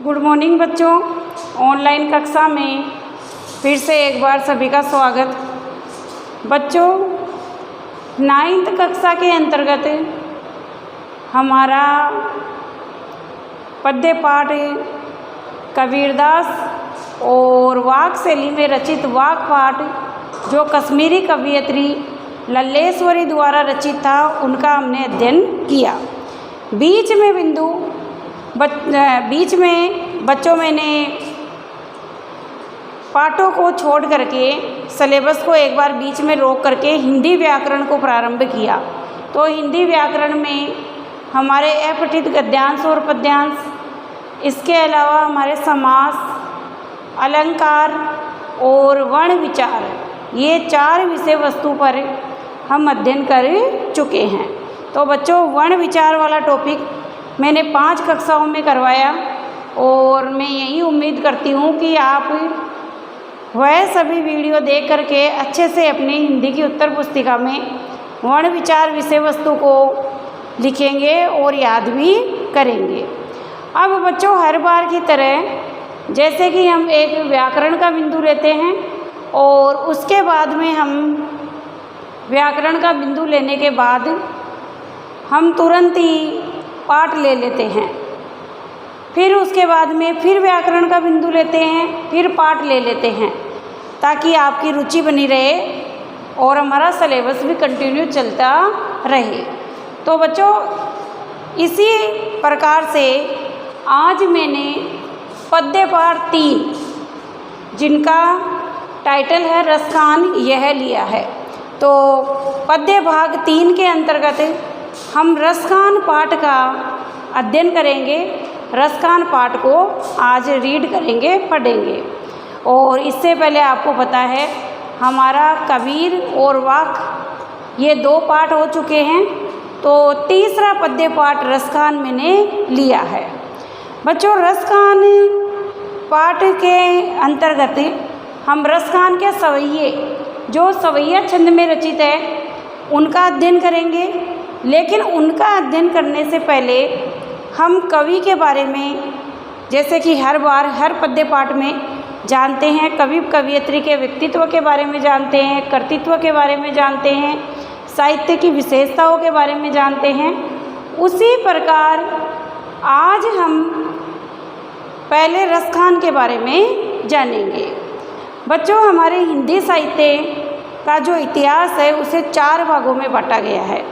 Good morning बच्चों। Online कक्षा में फिर से एक बार सभी का स्वागत। बच्चों, 9th कक्षा के अंतर्गत हमारा पद्य पाठ कबीरदास और वाक शैली में रचित वाक पाठ जो कश्मीरी कवयित्री लल्लेश्वरी द्वारा रचित था, उनका हमने अध्ययन किया। बीच में बच्चों मैंने पाठों को छोड़ करके सिलेबस को एक बार बीच में रोक करके हिंदी व्याकरण को प्रारंभ किया। तो हिंदी व्याकरण में हमारे अपठित गद्यांश और पद्यांश, इसके अलावा हमारे समास, अलंकार और वर्ण विचार, ये 4 विषय वस्तु पर हम अध्ययन कर चुके हैं। तो बच्चों, वर्ण विचार वाला टॉपिक मैंने 5 कक्षाओं में करवाया और मैं यही उम्मीद करती हूँ कि आप वह सभी वीडियो देख करके अच्छे से अपनी हिंदी की उत्तर पुस्तिका में वर्ण विचार विषय वस्तु को लिखेंगे और याद भी करेंगे। अब बच्चों, हर बार की तरह जैसे कि हम एक व्याकरण का बिंदु लेते हैं और उसके बाद में हम व्याकरण का बिंदु लेने के बाद हम तुरंत ही पाठ ले लेते हैं, फिर उसके बाद में फिर व्याकरण का बिंदु लेते हैं, फिर पाठ ले लेते हैं, ताकि आपकी रुचि बनी रहे और हमारा सिलेबस भी कंटिन्यू चलता रहे। तो बच्चों, इसी प्रकार से आज मैंने पद्य पाठ 3, जिनका टाइटल है रसखान, यह लिया है। तो पद्य भाग 3 के अंतर्गत हम रसखान पाठ का अध्ययन करेंगे। रसखान पाठ को आज रीड करेंगे, पढ़ेंगे। और इससे पहले आपको पता है हमारा कबीर और वाक ये 2 पाठ हो चुके हैं, तो तीसरा पद्य पाठ रसखान मैंने लिया है। बच्चों, रसखान पाठ के अंतर्गत हम रसखान के सवैये, जो सवैया छंद में रचित है, उनका अध्ययन करेंगे। लेकिन उनका अध्ययन करने से पहले हम कवि के बारे में, जैसे कि हर बार हर पद्य पाठ में जानते हैं, कवि कवयित्री के व्यक्तित्व के बारे में जानते हैं, कर्तृत्व के बारे में जानते हैं, साहित्य की विशेषताओं के बारे में जानते हैं। उसी प्रकार आज हम पहले रसखान के बारे में जानेंगे। बच्चों, हमारे हिंदी साहित्य का जो इतिहास है उसे 4 भागों में बांटा गया है: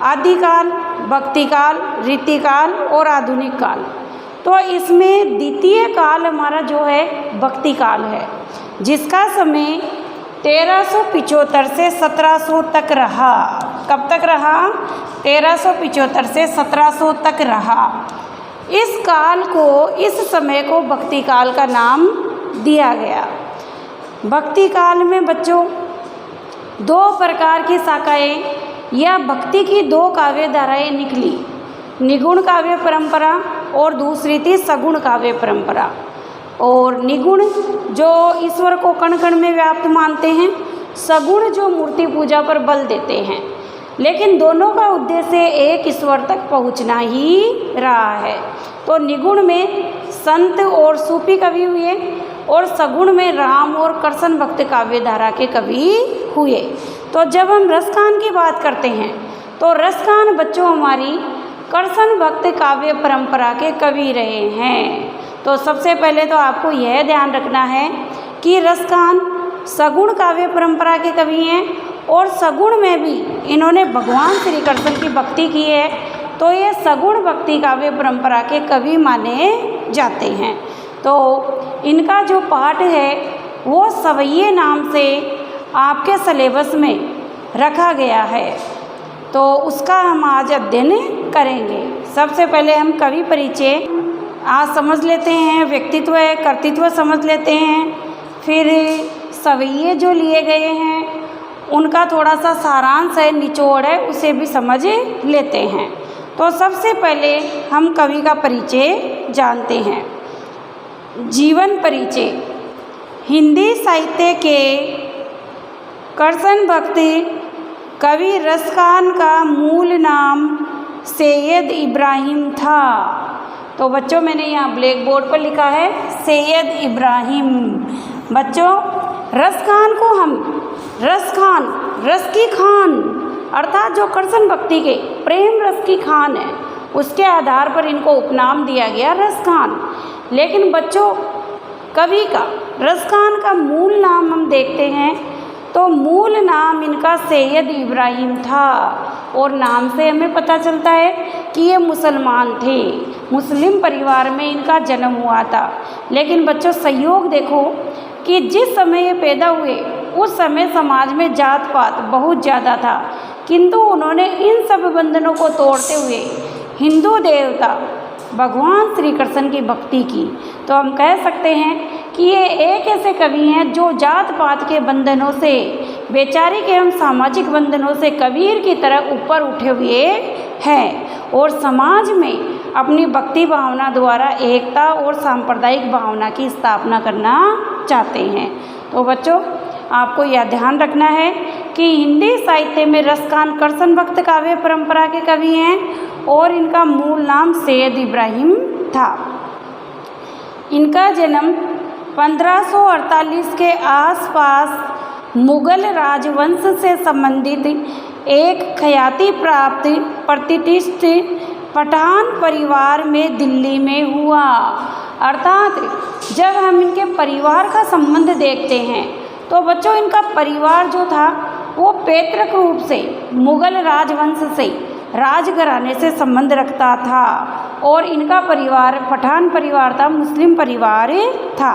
आदिकाल, भक्तिकाल, रीतिकाल और आधुनिक काल। तो इसमें द्वितीय काल हमारा जो है भक्तिकाल है, जिसका समय 1375 से 1700 तक रहा। कब तक रहा? 1375 से 1700 तक रहा। इस काल को, इस समय को भक्तिकाल का नाम दिया गया। भक्तिकाल में बच्चों 2 प्रकार की शाखाएं या भक्ति की 2 काव्य धाराएँ निकली: निगुण काव्य परंपरा और दूसरी थी सगुण काव्य परंपरा। और निगुण जो ईश्वर को कण कण में व्याप्त मानते हैं, सगुण जो मूर्ति पूजा पर बल देते हैं। लेकिन दोनों का उद्देश्य एक ईश्वर तक पहुंचना ही रहा है। तो निगुण में संत और सूफी कवि हुए और सगुण में राम और कृष्ण भक्त काव्य धारा के कवि हुए। तो जब हम रसखान की बात करते हैं तो रसखान बच्चों हमारी कृष्ण भक्त काव्य परंपरा के कवि रहे हैं। तो सबसे पहले तो आपको यह ध्यान रखना है कि रसखान सगुण काव्य परंपरा के कवि हैं और सगुण में भी इन्होंने भगवान श्री कृष्ण की भक्ति की है, तो ये सगुण भक्ति काव्य परंपरा के कवि माने जाते हैं। तो इनका जो पाठ है वो सवैये नाम से आपके सिलेबस में रखा गया है, तो उसका हम आज अध्ययन करेंगे। सबसे पहले हम कवि परिचय आज समझ लेते हैं, व्यक्तित्व कर्तृत्व समझ लेते हैं, फिर सवैये जो लिए गए हैं उनका थोड़ा सा सारांश है, निचोड़ है, उसे भी समझ लेते हैं। तो सबसे पहले हम कवि का परिचय जानते हैं। जीवन परिचय। हिंदी साहित्य के कृष्ण भक्ति कवि रसखान का मूल नाम सैयद इब्राहिम था। तो बच्चों मैंने यहाँ ब्लैक बोर्ड पर लिखा है सैयद इब्राहिम। बच्चों रस खान को हम रस की खान अर्थात जो कृष्ण भक्ति के प्रेम रस की खान है उसके आधार पर इनको उपनाम दिया गया रस खान। लेकिन बच्चों कवि का रस खान का मूल नाम हम देखते हैं तो मूल नाम इनका सैयद इब्राहिम था और नाम से हमें पता चलता है कि ये मुसलमान थे, मुस्लिम परिवार में इनका जन्म हुआ था। लेकिन बच्चों संयोग देखो कि जिस समय ये पैदा हुए उस समय समाज में जात पात बहुत ज़्यादा था, किंतु उन्होंने इन सब बंधनों को तोड़ते हुए हिंदू देवता भगवान श्री कृष्ण की भक्ति की। तो हम कह सकते हैं कि ये एक ऐसे कवि हैं जो जात पात के बंधनों से, वैचारिक एवं सामाजिक बंधनों से कबीर की तरह ऊपर उठे हुए हैं और समाज में अपनी भक्ति भावना द्वारा एकता और सांप्रदायिक भावना की स्थापना करना चाहते हैं। तो बच्चों आपको यह ध्यान रखना है कि हिंदी साहित्य में रस खान कृष्ण भक्त काव्य परंपरा के कवि हैं और इनका मूल नाम सैयद इब्राहिम था। इनका जन्म 1548 के आसपास मुगल राजवंश से संबंधित एक ख्याति प्राप्त प्रतिष्ठित पठान परिवार में दिल्ली में हुआ। अर्थात जब हम इनके परिवार का संबंध देखते हैं तो बच्चों इनका परिवार जो था वो पैतृक रूप से मुगल राजवंश से राजघराने से संबंध रखता था और इनका परिवार पठान परिवार था, मुस्लिम परिवार था।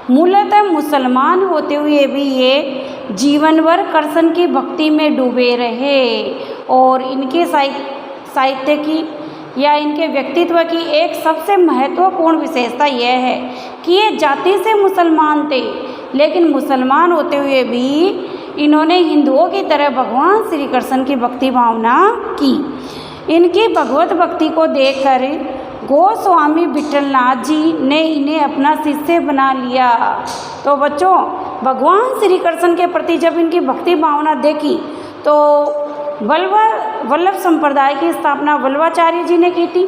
मूलतः मुसलमान होते हुए भी ये जीवन भर कृष्ण की भक्ति में डूबे रहे और इनके साहित्य की या इनके व्यक्तित्व की एक सबसे महत्वपूर्ण विशेषता यह है कि ये जाति से मुसलमान थे, लेकिन मुसलमान होते हुए भी इन्होंने हिंदुओं की तरह भगवान श्री कृष्ण की भक्ति भावना की। इनकी भगवत भक्ति को देखकर गोस्वामी विठलनाथ जी ने इन्हें अपना शिष्य बना लिया। तो बच्चों भगवान श्री कृष्ण के प्रति जब इनकी भक्ति भावना देखी तो वल्लभ संप्रदाय की स्थापना वल्लभाचार्य जी ने की थी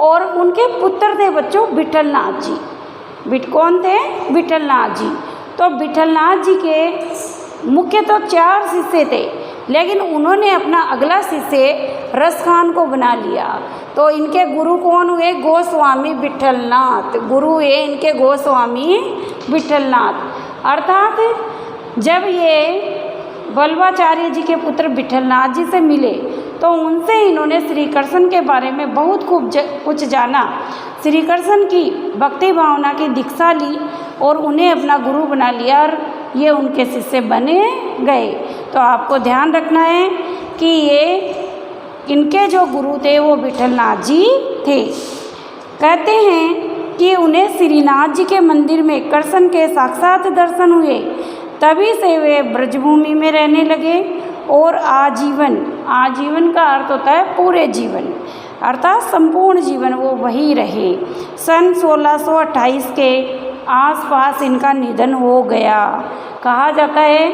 और उनके पुत्र थे बच्चों विठलनाथ जी। कौन थे? विठलनाथ जी। तो विठलनाथ जी के मुख्य तो 4 शिष्य थे, लेकिन उन्होंने अपना अगला शिष्य रस खान को बना लिया। तो इनके गुरु कौन हुए? गोस्वामी विठलनाथ। गुरु हुए इनके गोस्वामी विठलनाथ। अर्थात जब ये वल्लभाचार्य जी के पुत्र विठलनाथ जी से मिले तो उनसे इन्होंने श्री कृष्ण के बारे में बहुत कुछ जाना, श्री कृष्ण की भक्ति भावना की दीक्षा ली और उन्हें अपना गुरु बना लिया और ये उनके शिष्य बने गए। तो आपको ध्यान रखना है कि ये इनके जो गुरु थे वो विठलनाथ जी थे। कहते हैं कि उन्हें श्रीनाथ जी के मंदिर में कृष्ण के साक्षात दर्शन हुए, तभी से वे ब्रजभूमि में रहने लगे और आजीवन का अर्थ होता है पूरे जीवन, अर्थात संपूर्ण जीवन वो वही रहे। सन 1628 के आसपास इनका निधन हो गया। कहा जाता है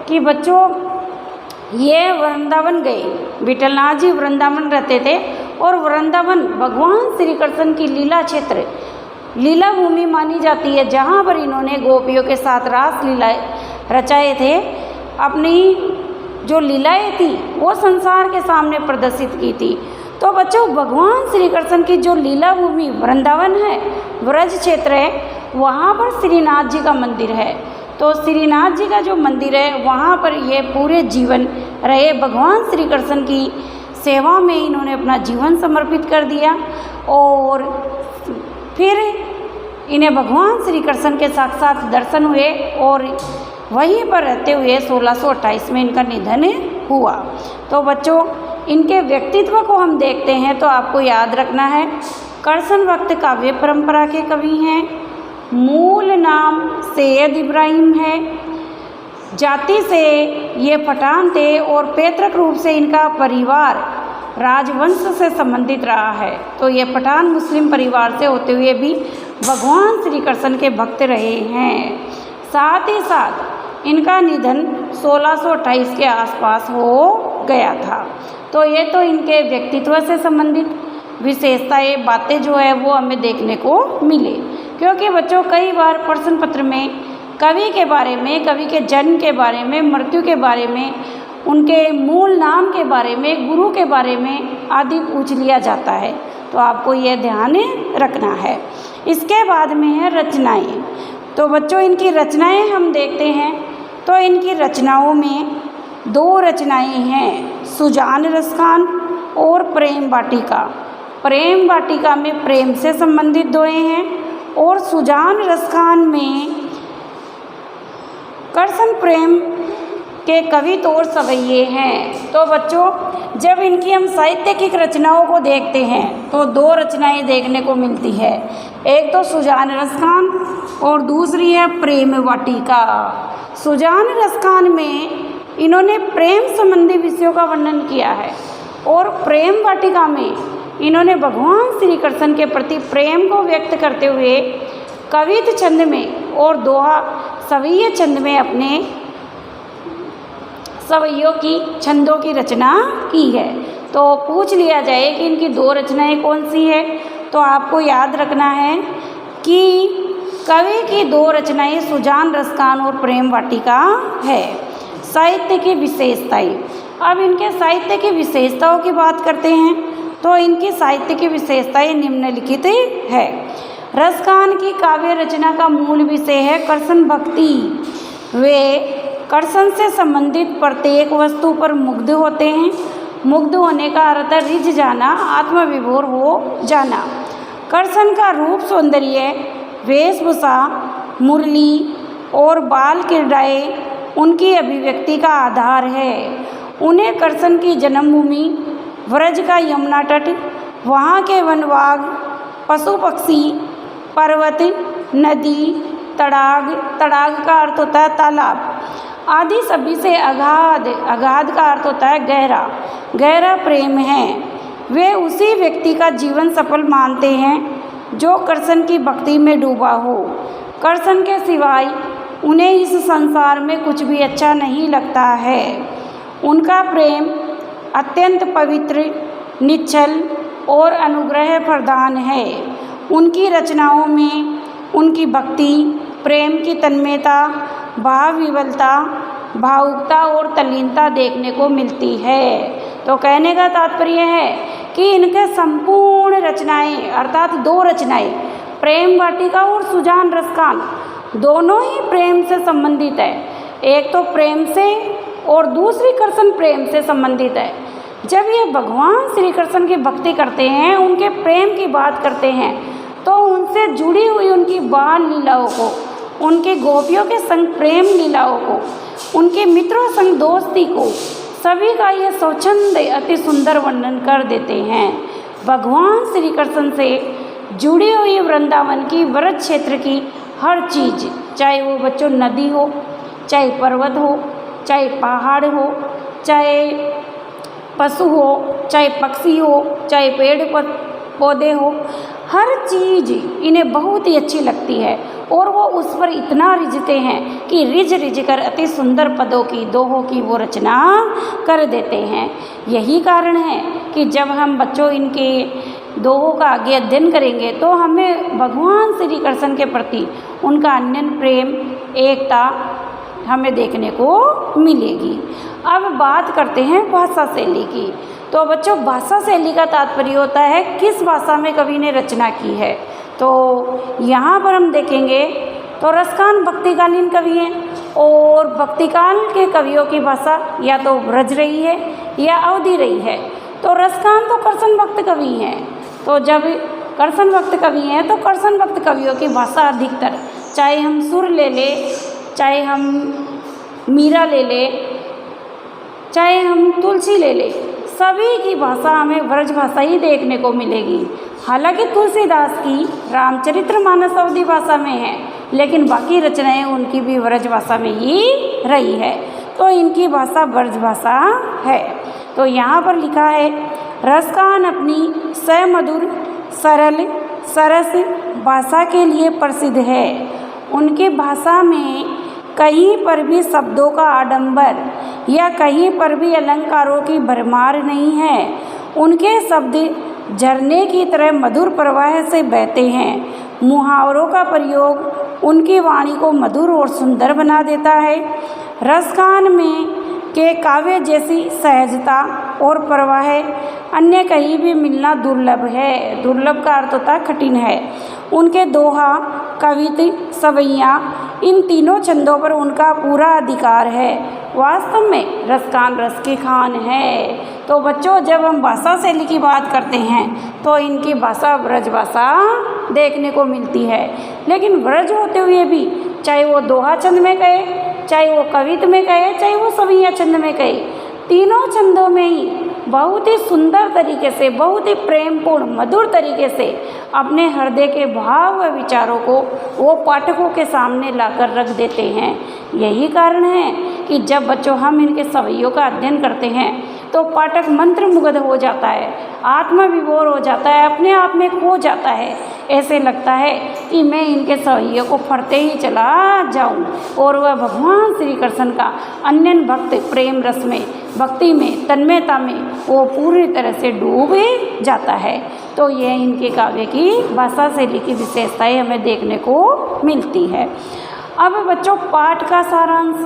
कि बच्चों ये वृंदावन गए, विठलनाथ जी वृंदावन रहते थे और वृंदावन भगवान श्री कृष्ण की लीला क्षेत्र, लीला भूमि मानी जाती है, जहाँ पर इन्होंने गोपियों के साथ रास लीलाएँ रचाए थे। अपनी जो लीलाएँ थी वो संसार के सामने प्रदर्शित की थी। तो बच्चों भगवान श्री कृष्ण की जो लीला भूमि वृंदावन है, व्रज क्षेत्र है, वहाँ पर श्रीनाथ जी का मंदिर है। तो श्रीनाथ जी का जो मंदिर है वहाँ पर ये पूरे जीवन रहे, भगवान श्री कृष्ण की सेवा में इन्होंने अपना जीवन समर्पित कर दिया और फिर इन्हें भगवान श्री कृष्ण के साक्षात दर्शन हुए और वहीं पर रहते हुए 1628 में इनका निधन हुआ। तो बच्चों इनके व्यक्तित्व को हम देखते हैं तो आपको याद रखना है कृष्ण भक्त काव्य परंपरा के कवि हैं। मूल नाम सैयद इब्राहिम है। जाति से ये पठान थे और पैतृक रूप से इनका परिवार राजवंश से संबंधित रहा है। तो ये पठान मुस्लिम परिवार से होते हुए भी भगवान श्री कृष्ण के भक्त रहे हैं। साथ ही साथ इनका निधन 1628 के आसपास हो गया था। तो ये तो इनके व्यक्तित्व से संबंधित विशेषताएं, बातें जो है वो हमें देखने को मिले। क्योंकि बच्चों कई बार प्रश्न पत्र में कवि के बारे में, कवि के जन्म के बारे में, मृत्यु के बारे में, उनके मूल नाम के बारे में, गुरु के बारे में आदि पूछ लिया जाता है, तो आपको यह ध्यान रखना है। इसके बाद में है रचनाएं। तो बच्चों इनकी रचनाएं हम देखते हैं तो इनकी रचनाओं में 2 रचनाएं हैं, सुजान रसखान और प्रेम वाटिका। प्रेम वाटिका में प्रेम से संबंधित दोहे हैं और सुजान रसखान में कर्सन प्रेम के कवि और सवैये हैं। तो बच्चों जब इनकी हम साहित्यिक रचनाओं को देखते हैं तो 2 रचनाएं देखने को मिलती है, एक तो सुजान रसखान और दूसरी है प्रेम वाटिका। सुजान रसखान में इन्होंने प्रेम संबंधी विषयों का वर्णन किया है और प्रेम वाटिका में इन्होंने भगवान श्री कृष्ण के प्रति प्रेम को व्यक्त करते हुए कवित छंद में और दोहा सवैये छंद में अपने सवैयों की छंदों की रचना की है। तो पूछ लिया जाए कि इनकी 2 रचनाएं कौन सी है, तो आपको याद रखना है कि कवि की 2 रचनाएं सुजान रसखान और प्रेम वाटिका है। साहित्य की विशेषताएं। अब इनके साहित्य की विशेषताओं की बात करते हैं तो इनकी साहित्य की विशेषताएं निम्नलिखित है। रसखान की काव्य रचना का मूल विषय है कृष्ण भक्ति। वे कृष्ण से संबंधित प्रत्येक वस्तु पर मुग्ध होते हैं। मुग्ध होने का अर्थ है रिझ जाना, आत्मविभोर हो जाना। कृष्ण का रूप सौंदर्य, वेशभूषा, मुरली और बाल क्रीड़ाएँ उनकी अभिव्यक्ति का आधार है। उन्हें कृष्ण की जन्मभूमि व्रज का यमुना तट, वहाँ के वनबाग, पशु पक्षी, पर्वत, नदी, तड़ाग, तड़ाग का अर्थ होता है तालाब, आदि सभी से अगाध, अगाध का अर्थ होता है गहरा, गहरा प्रेम है। वे उसी व्यक्ति का जीवन सफल मानते हैं जो कृष्ण की भक्ति में डूबा हो। कृष्ण के सिवाय उन्हें इस संसार में कुछ भी अच्छा नहीं लगता है। उनका प्रेम अत्यंत पवित्र, निश्चल और अनुग्रह प्रदान है। उनकी रचनाओं में उनकी भक्ति, प्रेम की तन्मयता, भाव विवलता, भावुकता और तल्लीनता देखने को मिलती है। तो कहने का तात्पर्य है कि इनके संपूर्ण रचनाएं अर्थात 2 रचनाएं प्रेम वाटिका और सुजान रसखान दोनों ही प्रेम से संबंधित है। एक तो प्रेम से और दूसरी कृष्ण प्रेम से संबंधित है। जब ये भगवान श्री कृष्ण की भक्ति करते हैं, उनके प्रेम की बात करते हैं, तो उनसे जुड़ी हुई उनकी बाल लीलाओं को, उनके गोपियों के संग प्रेम लीलाओं को, उनके मित्रों संग दोस्ती को, सभी का ये स्वच्छंद अति सुंदर वर्णन कर देते हैं। भगवान श्री कृष्ण से जुड़ी हुई वृंदावन की व्रज क्षेत्र की हर चीज़, चाहे वो बच्चों नदी हो, चाहे पर्वत हो, चाहे पहाड़ हो, चाहे पशु हो, चाहे पक्षी हो, चाहे पेड़ पौधे हो, हर चीज़ इन्हें बहुत ही अच्छी लगती है और वो उस पर इतना रिझते हैं कि रिझ रिझ कर अति सुंदर पदों की, दोहों की वो रचना कर देते हैं। यही कारण है कि जब हम बच्चों इनके दोहों का आगे अध्ययन करेंगे तो हमें भगवान श्री कृष्ण के प्रति उनका अनन्य प्रेम, एकता हमें देखने को मिलेगी। अब बात करते हैं भाषा शैली की। तो बच्चों भाषा शैली का तात्पर्य होता है किस भाषा में कवि ने रचना की है। तो यहाँ पर हम देखेंगे तो रसखान भक्तिकालीन कवि हैं और भक्तिकाल के कवियों की भाषा या तो ब्रज रही है या अवधि रही है। तो रसखान तो कृष्ण भक्त कवि हैं। तो जब कृष्ण भक्त कवि हैं तो कृष्ण भक्त कवियों की भाषा अधिकतर, चाहे हम सुर ले लें, चाहे हम मीरा ले लें, चाहे हम तुलसी ले लें, सभी की भाषा हमें ब्रज भाषा ही देखने को मिलेगी। हालांकि तुलसीदास की रामचरितमानस अवधी भाषा में है, लेकिन बाकी रचनाएं उनकी भी ब्रज भाषा में ही रही है। तो इनकी भाषा ब्रज भाषा है। तो यहाँ पर लिखा है रसखान अपनी समधुर, सरल, सरस भाषा के लिए प्रसिद्ध है। उनकी भाषा में कहीं पर भी शब्दों का आडंबर या कहीं पर भी अलंकारों की भरमार नहीं है। उनके शब्द झरने की तरह मधुर प्रवाह से बहते हैं। मुहावरों का प्रयोग उनकी वाणी को मधुर और सुंदर बना देता है। रसखान में के काव्य जैसी सहजता और प्रवाह अन्य कहीं भी मिलना दुर्लभ है। दुर्लभ का अर्थ होता है कठिन है। उनके दोहा, कविता, सवैयाँ, इन तीनों छंदों पर उनका पूरा अधिकार है। वास्तव में रसखान रस की खान है। तो बच्चों, जब हम भाषा शैली की बात करते हैं तो इनकी भाषा ब्रज भाषा देखने को मिलती है। लेकिन ब्रज होते हुए भी, चाहे वो दोहा छंद में कहे, चाहे वो कविता में कहे, चाहे वो सवैया छंद में कहे, तीनों छंदों में ही बहुत ही सुंदर तरीके से, बहुत ही प्रेमपूर्ण मधुर तरीके से अपने हृदय के भाव व विचारों को वो पाठकों के सामने लाकर रख देते हैं। यही कारण है कि जब बच्चों हम इनके सवैयों का अध्ययन करते हैं तो पाठक मंत्रमुग्ध हो जाता है, आत्मविभोर हो जाता है, अपने आप में खो जाता है। ऐसे लगता है कि मैं इनके सवैयों को पढ़ते ही चला जाऊं और वह भगवान श्री कृष्ण का अन्यन भक्त प्रेम रस में, भक्ति में, तन्मयता में वो पूरी तरह से डूब जाता है। तो ये इनके काव्य की भाषा शैली की विशेषताएं हमें देखने को मिलती है। अब बच्चों, पाठ का सारांश।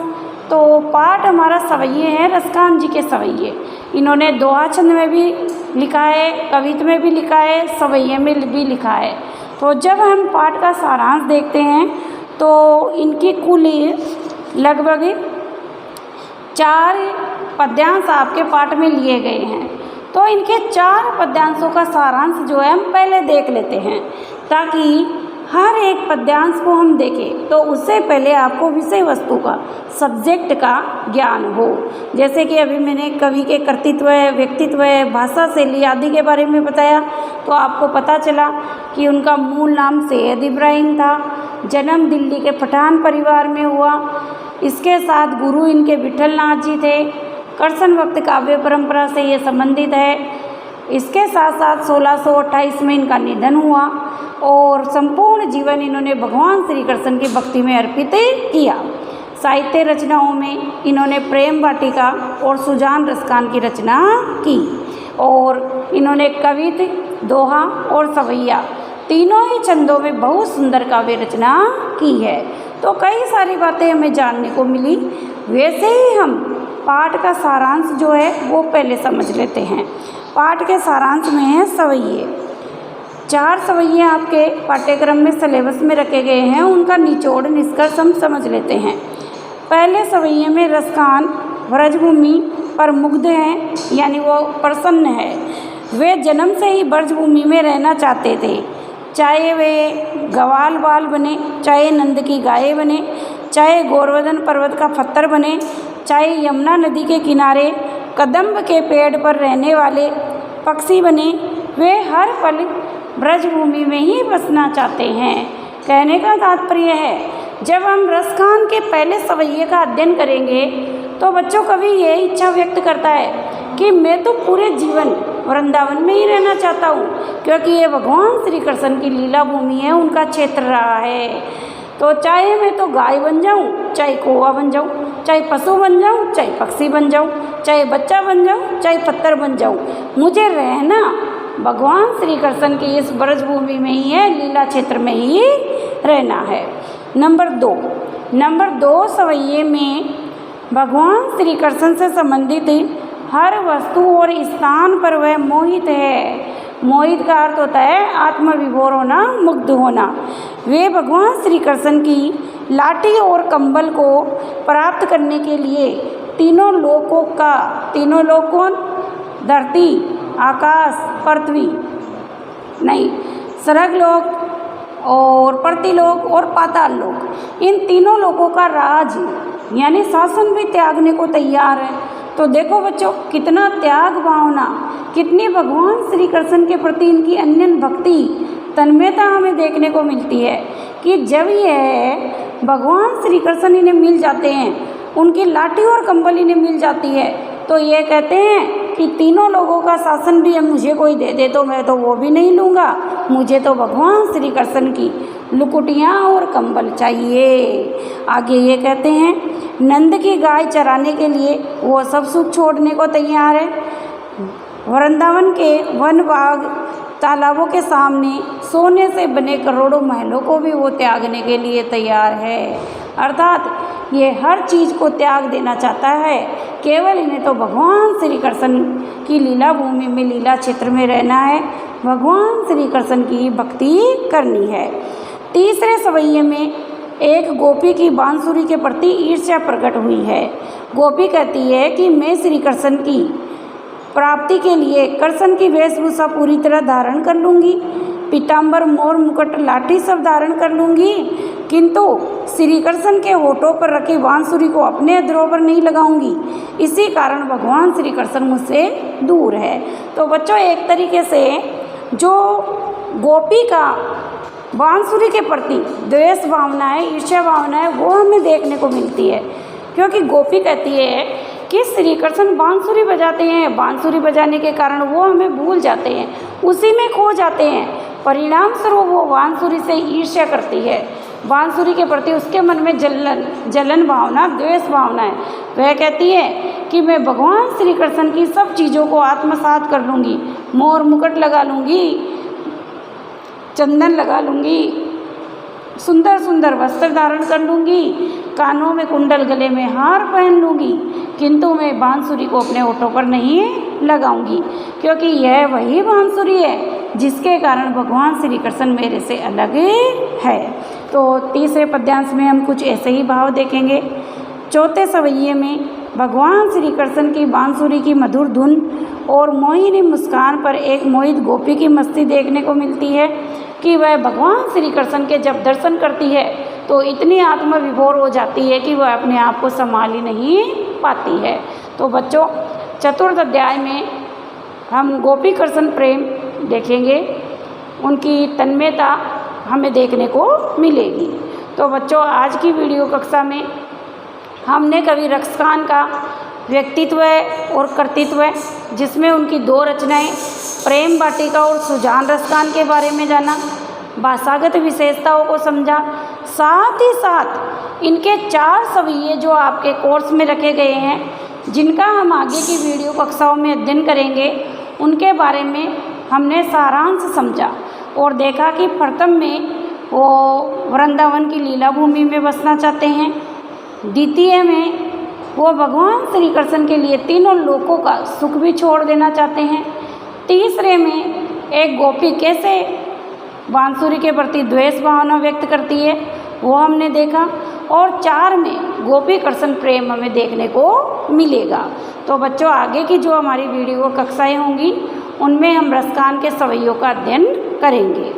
तो पाठ हमारा सवैये है, रसखान जी के सवैये। इन्होंने दोहा छंद में भी लिखा है, कविता में भी लिखा है, सवैये में भी लिखा है। तो जब हम पाठ का सारांश देखते हैं तो इनकी कुल लगभग 4 पद्यांश आपके पाठ में लिए गए हैं। तो इनके 4 पद्यांशों का सारांश जो है हम पहले देख लेते हैं, ताकि हर एक पद्यांश को हम देखें तो उससे पहले आपको विषय वस्तु का, सब्जेक्ट का ज्ञान हो। जैसे कि अभी मैंने कवि के कर्तृत्व, व्यक्तित्व, भाषा शैली आदि के बारे में बताया, तो आपको पता चला कि उनका मूल नाम सैयद इब्राहिम था। जन्म दिल्ली के पठान परिवार में हुआ। इसके साथ गुरु इनके विठल नाथ जी थे। कृष्ण भक्त काव्य परंपरा से ये संबंधित है। इसके साथ साथ 1628 में इनका निधन हुआ और संपूर्ण जीवन इन्होंने भगवान श्री कृष्ण की भक्ति में अर्पित किया। साहित्य रचनाओं में इन्होंने प्रेम वाटिका और सुजान रसखान की रचना की और इन्होंने कविता, दोहा और सवैया तीनों ही छंदों में बहुत सुंदर काव्य रचना की है। तो कई सारी बातें हमें जानने को मिली। वैसे ही हम पाठ का सारांश जो है वो पहले समझ लेते हैं। पाठ के सारांश में है सवैये। 4 सवैये आपके पाठ्यक्रम में सिलेबस में रखे गए हैं, उनका निचोड़ निष्कर्ष हम समझ लेते हैं। पहले सवैये में रसखान ब्रजभूमि पर मुग्ध हैं, यानी वो प्रसन्न है। वे जन्म से ही ब्रजभूमि में रहना चाहते थे, चाहे वे गवाल बाल बने, चाहे नंद की गाय बने, चाहे गोवर्धन पर्वत का पत्थर बने, चाहे यमुना नदी के किनारे कदम्ब के पेड़ पर रहने वाले पक्षी बने, वे हर पल ब्रजभूमि में ही बसना चाहते हैं। कहने का तात्पर्य है, जब हम रसखान के पहले सवैये का अध्ययन करेंगे तो बच्चों कवि ये इच्छा व्यक्त करता है कि मैं तो पूरे जीवन वृंदावन में ही रहना चाहता हूँ, क्योंकि ये भगवान श्री कृष्ण की लीला भूमि है, उनका क्षेत्र रहा है। तो चाहे मैं तो गाय बन जाऊँ, चाहे कौवा बन जाऊँ, चाहे पशु बन जाऊँ, चाहे पक्षी बन जाऊँ, चाहे बच्चा बन जाऊँ, चाहे पत्थर बन जाऊँ, मुझे रहना भगवान श्री कृष्ण की इस ब्रजभूमि में ही है, लीला क्षेत्र में ही रहना है। नंबर 2 सवैये में भगवान श्री कृष्ण से संबंधित हर वस्तु और स्थान पर वह मोहित है। मोहित का अर्थ होता है आत्मविभोर होना, मुग्ध होना। वे भगवान श्री कृष्ण की लाठी और कंबल को प्राप्त करने के लिए तीनों लोकों कौन? धरती, आकाश, पृथ्वी नहीं, स्वर्गलोक और पृथ्वीलोक और पाताल लोक, इन तीनों लोकों का राज यानी शासन भी त्यागने को तैयार है। तो देखो बच्चों, कितना त्याग भावना, कितनी भगवान श्री कृष्ण के प्रति इनकी अन्यन भक्ति, तन्मयता हमें देखने को मिलती है कि जब ये भगवान श्री कृष्ण इन्हें मिल जाते हैं, उनकी लाठी और कंबल इन्हें मिल जाती है, तो ये कहते हैं कि तीनों लोगों का शासन भी मुझे कोई दे दे तो मैं तो वो भी नहीं लूँगा, मुझे तो भगवान श्री कृष्ण की लुकुटियाँ और कंबल चाहिए। आगे ये कहते हैं, नंद की गाय चराने के लिए वो सब सुख छोड़ने को तैयार है। वृंदावन के वन बाग तालाबों के सामने सोने से बने करोड़ों महलों को भी वो त्यागने के लिए तैयार है। अर्थात ये हर चीज़ को त्याग देना चाहता है, केवल इन्हें तो भगवान श्री कृष्ण की लीला भूमि में, लीला क्षेत्र में रहना है, भगवान श्री कृष्ण की भक्ति करनी है। तीसरे सवैये में एक गोपी की बांसुरी के प्रति ईर्ष्या प्रकट हुई है। गोपी कहती है कि मैं श्री कृष्ण की प्राप्ति के लिए कृष्ण की वेशभूषा पूरी तरह धारण कर लूँगी, पीताम्बर, मोर, मुकुट, लाठी सब धारण कर लूँगी, किंतु श्री कृष्ण के होठों पर रखी बांसुरी को अपने अधरों पर नहीं लगाऊंगी। इसी कारण भगवान श्री कृष्ण मुझसे दूर है। तो बच्चों, एक तरीके से जो गोपी का बांसुरी के प्रति द्वेष भावना है, ईर्ष्या भावना है, वो हमें देखने को मिलती है, क्योंकि गोपी कहती है कि श्री कृष्ण बांसुरी बजाते हैं, बांसुरी बजाने के कारण वो हमें भूल जाते हैं, उसी में खो जाते हैं। परिणाम स्वरूप वो बांसुरी से ईर्ष्या करती है, बांसुरी के प्रति उसके मन में जलन भावना, द्वेष भावना है। वह कहती है कि मैं भगवान श्री कृष्ण की सब चीज़ों को आत्मसात कर लूँगी, मोर मुकुट लगा लूँगी, चंदन लगा लूँगी, सुंदर सुंदर वस्त्र धारण कर लूँगी, कानों में कुंडल, गले में हार पहन लूँगी, किंतु मैं बांसुरी को अपने होठों पर नहीं लगाऊंगी, क्योंकि यह वही बांसुरी है जिसके कारण भगवान श्री कृष्ण मेरे से अलग है। तो तीसरे पद्यांश में हम कुछ ऐसे ही भाव देखेंगे। चौथे सवैये में भगवान श्री कृष्ण की बांसुरी की मधुर धुन और मोहिनी मुस्कान पर एक मोहित गोपी की मस्ती देखने को मिलती है कि वह भगवान श्री कृष्ण के जब दर्शन करती है तो इतनी आत्मविभोर हो जाती है कि वह अपने आप को संभाल ही नहीं पाती है। तो बच्चों, चतुर्थ अध्याय में हम गोपी कृष्ण प्रेम देखेंगे, उनकी तन्मयता हमें देखने को मिलेगी। तो बच्चों, आज की वीडियो कक्षा में हमने कवि रक्षकान का व्यक्तित्व और कर्तृत्व, जिसमें उनकी दो रचनाएं प्रेम वाटिका और सुजान रसकान के बारे में जाना, भाषागत विशेषताओं को समझा, साथ ही साथ इनके 4 सवैये जो आपके कोर्स में रखे गए हैं, जिनका हम आगे की वीडियो कक्षाओं में अध्ययन करेंगे, उनके बारे में हमने सारांश समझा और देखा कि प्रथम में वो वृंदावन की लीला भूमि में बसना चाहते हैं, द्वितीय में वो भगवान श्री कृष्ण के लिए तीनों लोकों का सुख भी छोड़ देना चाहते हैं, तीसरे में एक गोपी कैसे बांसुरी के प्रति द्वेष भावना व्यक्त करती है वो हमने देखा, और 4 में गोपी कृष्ण प्रेम हमें देखने को मिलेगा। तो बच्चों, आगे की जो हमारी वीडियो कक्षाएं होंगी उनमें हम रसकान के सवैयों का अध्ययन करेंगे।